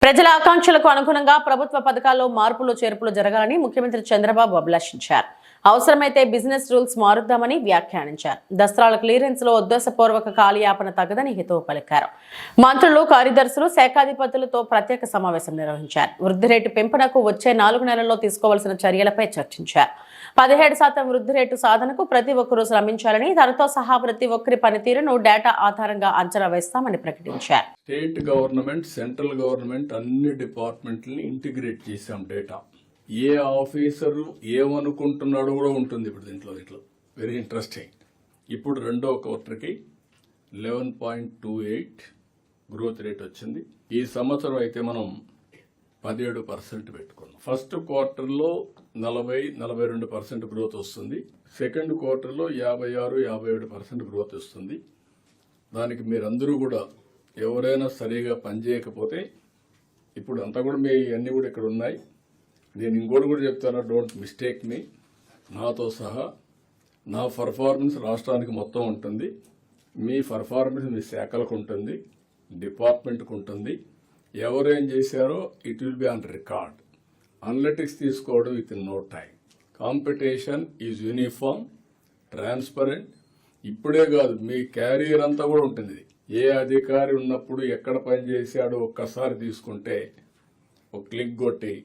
ప్రజల ఆకాంక్షలకు అనుగుణంగా ప్రభుత్వ పథకాల్లో మార్పులు చేర్పులు జరగాలని ముఖ్యమంత్రి చంద్రబాబు అభిలషించారు. అవసరమైతే బిజినెస్ రూల్స్ మారుద్దామని వ్యాఖ్యానించారు. దసరాల క్లియరెన్స్ లో ఉద్దేశపూర్వక కాలయాపన తగదని హితవు పలికారు. మంత్రులు, కార్యదర్శులు, శాఖాధిపతులతో ప్రత్యేక సమావేశం నిర్వహించారు. వృద్ధి రేటు పెంపునకు వచ్చే 4 నెలల్లో తీసుకోవాల్సిన చర్యలపై చర్చించారు. 17% వృద్ధి రేటు సాధనకు ప్రతి ఒక్కరూ శ్రమించాలని, తనతో సహా ప్రతి ఒక్కరి పనితీరును డేటా ఆధారంగా అంచనా వేస్తామని ప్రకటించారు. స్టేట్ గవర్నమెంట్, సెంట్రల్ గవర్నమెంట్ అన్ని డిపార్ట్మెంట్లని ఇంటిగ్రేట్ చేశాం. డేటా ఏ ఆఫీసరు ఏమనుకుంటున్నాడో కూడా ఉంటుంది ఇప్పుడు దీంట్లో. Very interesting. ఇప్పుడు రెండో క్వార్టర్కి 11.28 గ్రోత్ రేట్ వచ్చింది. ఈ సంవత్సరం అయితే మనం 17% పెట్టుకున్నాం. ఫస్ట్ క్వార్టర్లో 40-42% గ్రోత్ వస్తుంది. సెకండ్ క్వార్టర్లో 56-57% గ్రోత్ వస్తుంది. దానికి మీరందరూ కూడా ఎవరైనా సరిగా పనిచేయకపోతే, ఇప్పుడు అంతా కూడా మీ అన్నీ కూడా ఇక్కడ ఉన్నాయి. నేను ఇంకోటి కూడా చెప్తాను, డోంట్ మిస్టేక్ మీ. నాతో సహా నా పర్ఫార్మెన్స్ రాష్ట్రానికి మొత్తం ఉంటుంది. మీ పర్ఫార్మెన్స్ మీ శాఖలకు ఉంటుంది, డిపార్ట్మెంట్కి ఉంటుంది. ఎవరేం చేశారో it will be on record. Analytics తీసుకోవడం with in no time. Competition is uniform, transparent. ఇప్పుడే కాదు, మీ క్యారియర్ అంతా కూడా ఉంటుంది. ఏ అధికారి ఉన్నప్పుడు ఎక్కడ పని చేశాడో ఒక్కసారి తీసుకుంటే ఒక క్లిక్ కొట్టి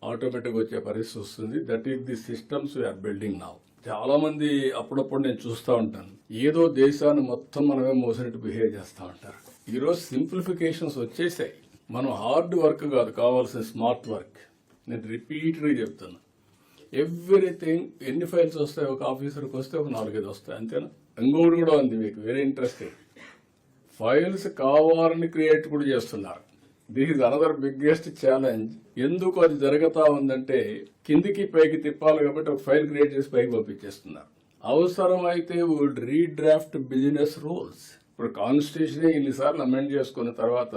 ఆటోమేటిక్ వచ్చే పరిస్థితి వస్తుంది. That is the systems we are building now. చాలా మంది అప్పుడప్పుడు నేను చూస్తూ ఉంటాను, ఏదో దేశాన్ని మొత్తం మనమే మోసినట్టు బిహేవ్ చేస్తూ ఉంటారు. ఈరోజు సింప్లిఫికేషన్స్ వచ్చేసాయి. మనం హార్డ్ వర్క్ కాదు కావాల్సిన, స్మార్ట్ వర్క్. నేను రిపీటెడ్గా చెప్తున్నా. ఎవ్రీథింగ్, ఎన్ని ఫైల్స్ వస్తాయి ఒక ఆఫీసర్కి వస్తే ఒక 4-5 వస్తాయి, అంతేనా? ఇంకోటి కూడా ఉంది మీకు వెరీ ఇంట్రెస్టింగ్. ఫైల్స్ కావాలని క్రియేట్ కూడా చేస్తున్నారు. This is another biggest challenge. ఎందుకు అది జరుగుతా ఉందంటే, కిందికి పైకి తిప్పాలి కాబట్టి ఒక ఫైల్ క్రియేట్ చేసి పైకి పంపించేస్తున్నారు. అవసరమైతే వుడ్ రీడ్రాఫ్ట్ బిజినెస్ రూల్స్. ఇప్పుడు కాన్స్టిట్యూషన్ ఇన్నిసార్లు అమెండ్ చేసుకున్న తర్వాత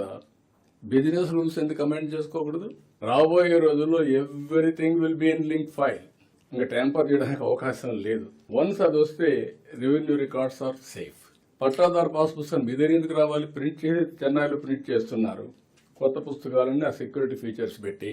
బిజినెస్ రూల్స్ ఎందుకు అమెండ్ చేసుకోకూడదు? రాబోయే రోజుల్లో everything will be in link file. ఇంకా ట్యాంపర్ చేయడానికి అవకాశం లేదు. వన్స్ అది వస్తే రెవెన్యూ రికార్డ్స్ ఆర్ సేఫ్. పట్టాదారు పాస్ పుస్తకం మీ దగ్గర ఎందుకు రావాలి? ప్రింట్ చేసి చెన్నైలో ప్రింట్ చేస్తున్నారు కొత్త పుస్తకాలన్నీ ఆ సెక్యూరిటీ ఫీచర్స్ పెట్టి.